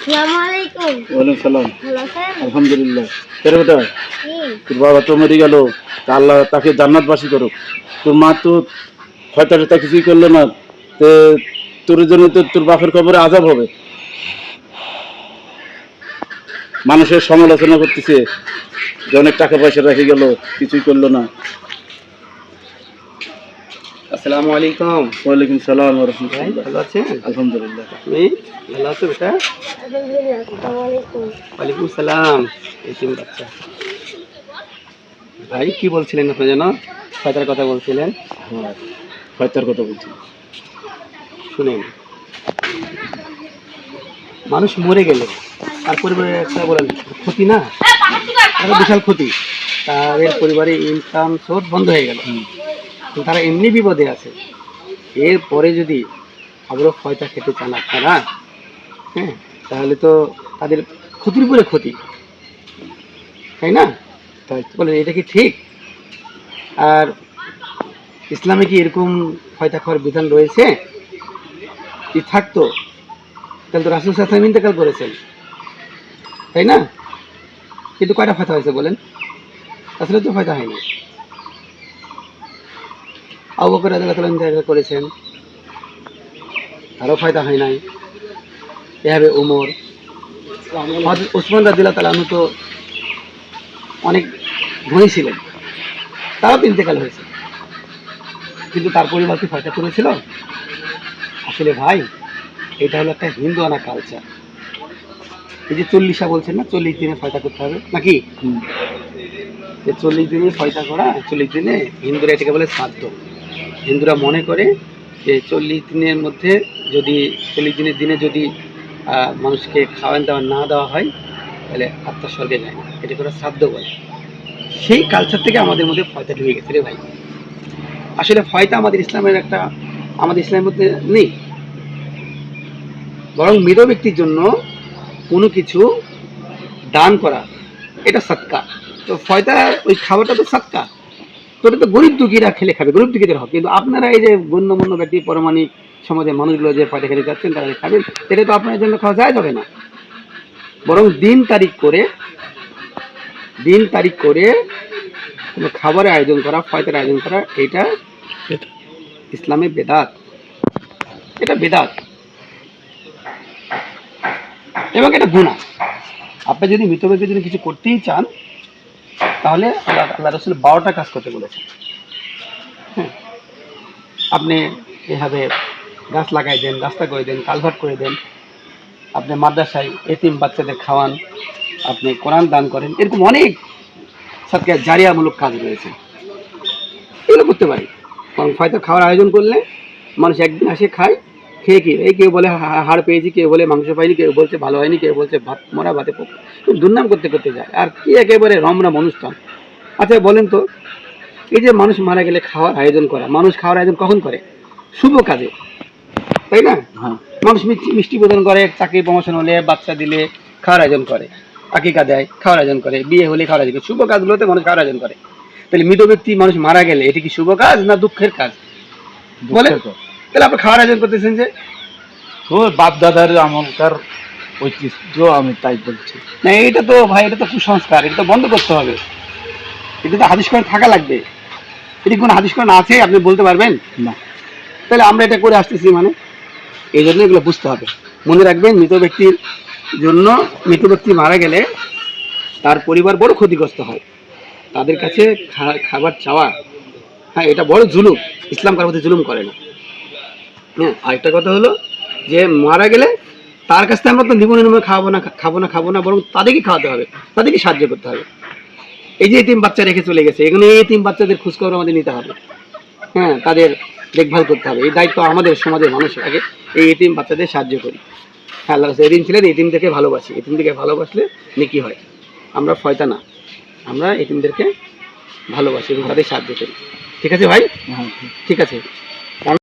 ওয়ালাইকুম সালাম। আলহামদুলিল্লাহ। কেন বেটা, তোর বাবা তো মরে গেল, আল্লাহ তাকে জান্নাতবাসী করুক। তোর মা তো হয়তো কিছুই করলো না, তোর জন্য তো তোর বাপের কবরে আযাব হবে। মানুষের সমালোচনা করতেছে যে অনেক টাকা পয়সা রেখে গেল, কিছুই করলো না। আসসালামু আলাইকুম। ওয়ালাইকুম সালাম ওয়া রাহমাতুল্লাহ। ভালো আছেন? আলহামদুলিল্লাহ। তুমি ভালো আছো বেটা? ওয়ালাইকুম সালাম। এতিম বাচ্চা ভাই, কি বলছিলেন আপনি যেন? শয়তার কথা বলছিলেন। হ্যাঁ, হয়তার কথা বলছি। শুনেন, মানুষ মরে গেলে তার পরিবারের একটা বলেন ক্ষতি না, একটা বিশাল ক্ষতি। তাদের পরিবারে ইনকাম সোর্স বন্ধ হয়ে গেল, তারা এমনি বিপদে আছে। এরপরে যদি আবারও ফয়তা খেতে চান আপনারা, হ্যাঁ, তাহলে তো তাদের ক্ষতির উপরে ক্ষতি, তাই না? তাই বলেন, এটা কি ঠিক? আর ইসলামে কি এরকম ফয়তা খাওয়ার বিধান রয়েছে? কি থাকতো তাহলে তো রাসূল সাল্লাল্লাহু আলাইহি ওয়াসাল্লাম ইন্তেকাল করেছেন, তাই না? কিন্তু কয়টা ফয়তা হয়েছে বলেন? আসলে তো ফয়তা হয়নি। আবু বকর রাদিয়াল্লাহু তাআলা ইন্তেকাল করেছেন, তারও ফয়দা হয় নাই। এভাবে উমর, হযরত ওসমান রাদিয়াল্লাহু তাআলা আনহু তো অনেক ধনী ছিলেন, তারও তো ইন্তেকাল হয়েছে, কিন্তু তার পরিবার কি ফয়দা করেছিল? আসলে ভাই, এটা হলো একটা হিন্দু আনা কালচার। এই যে 40 বলছেন না, 40 দিনে ফয়দা করতে হবে নাকি? যে 40 দিনে ফয়দা করা, 40 দিনে হিন্দুরা এটাকে বলে শ্রাদ্ধ। হিন্দুরা মনে করে যে 40 দিনের মধ্যে যদি 40 দিনের দিনে যদি মানুষকে খাওয়ান দাওয়ান না দেওয়া হয়, তাহলে আত্মা স্বর্গে যায় না, এটা করে শ্রাদ্ধ বলে। সেই কালচার থেকে আমাদের মধ্যে ফয়তা ঢুকে গেছে রে ভাই। আসলে ফয়তা আমাদের ইসলামের আমাদের ইসলামের মধ্যে নেই। বরং মৃত ব্যক্তির জন্য কোনো কিছু দান করা, এটা সদকা। তো ফয়তা, ওই খাবারটা তো সদকা, তো এটা তো গরিব দুঃখীরা খেলে খাবে, গরিব দুঃখীদের হবে। কিন্তু আপনারা এই যে গণ্যমান্য ব্যক্তি, পরমাণিক সমাজের মানুষগুলো যে ফয়তা খেতে যাচ্ছেন, তারা খাবেন, এটা তো আপনার জন্য খাওয়া যায় যাবে না। বরং দিন তারিখ করে কোনো খাবারের আয়োজন করা, ফয়তার আয়োজন করা, এটা ইসলামে বেদাত। এটা বেদাত এবং এটা গুনাহ। আপনি যদি মৃত ব্যক্তির জন্য কিছু করতেই চান, তাহলে আল্লাহ রাসূল 12টা কাজ করতে বলেছেন। হ্যাঁ, আপনি এভাবে গাছ লাগাই দেন, রাস্তা করে দেন, কালভার্ট করে দেন, আপনি মাদ্রাসায় এতিম বাচ্চাদের খাওয়ান, আপনি কোরআন দান করেন, এরকম অনেক সাদকা জারিয়ামূলক কাজ রয়েছে, এগুলো করতে পারি। কারণ হয়তো খাওয়ার আয়োজন করলে মানুষ একদিন আসে খায়, খেয়ে কি এই কেউ বলে হাড় পেয়েছি, কেউ বলে মাংস পাইনি, কেউ বলছে ভালো হয়নি, কেউ বলছে ভাত মরা ভাতে পোক, দুর্নাম করতে করতে যায়। আর কি একেবারে রমরম অনুষ্ঠান। আচ্ছা বলেন তো, এই যে মানুষ মারা গেলে খাওয়ার আয়োজন করা, মানুষ খাওয়ার আয়োজন কখন করে? শুভ কাজে, তাই না? মানুষ মিষ্টি প্রদান করে, চাকরি প্রমোশন হলে, বাচ্চা দিলে খাওয়ার আয়োজন করে, আকিকা দেয়, খাওয়ার আয়োজন করে, বিয়ে হলে খাওয়ার আয়োজন করে, শুভ কাজগুলোতে মানুষ খাওয়ার আয়োজন করে। তাহলে মৃত ব্যক্তি মানুষ মারা গেলে এটি কি শুভ কাজ না দুঃখের কাজ বলে? তাহলে আপনি খাওয়ার আয়োজন করতেছেন যে? বাপ দাদার আমলকার ঐতিহ্য, আমি তাই বলছি না। এটা তো ভাই, এটা তো কুসংস্কার, এটা তো বন্ধ করতে হবে। এটা তো হাদিস করে থাকা লাগবে। এটি কোনো হাদিস করে আছে আপনি বলতে পারবেন না? তাহলে আমরা এটা করে আসতেছি মানে, এই জন্য এগুলো বুঝতে হবে। মনে রাখবেন, মৃত ব্যক্তি মারা গেলে তার পরিবার বড় ক্ষতিগ্রস্ত হয়। তাদের কাছে খাবার চাওয়া, হ্যাঁ, এটা বড় জুলুম। ইসলাম কারোর প্রতি জুলুম করে না। হ্যাঁ, আরেকটা কথা হলো যে মারা গেলে তার কাছ থেকে আমরা তো নিবন্ধন খাবো না, বরং তাদেরকে খাওয়াতে হবে, তাদেরকে সাহায্য করতে হবে। এই যে এতিম বাচ্চা রেখে চলে গেছে, এখানে এই এতিম বাচ্চাদের খোঁজখবর আমাদের নিতে হবে। হ্যাঁ, তাদের দেখভাল করতে হবে, এই দায়িত্ব আমাদের সমাজের মানুষের। আগে এই এতিম বাচ্চাদের সাহায্য করি। হ্যাঁ, আল্লাহ এতিম ছিলেন, এতিমদেরকে ভালোবাসি, এতিমদেরকে ভালোবাসলে নেকি হয়। আমরা ফয়তা না, আমরা এতিমদেরকে ভালোবাসি এবং তাদের সাহায্য করি। ঠিক আছে ভাই? ঠিক আছে।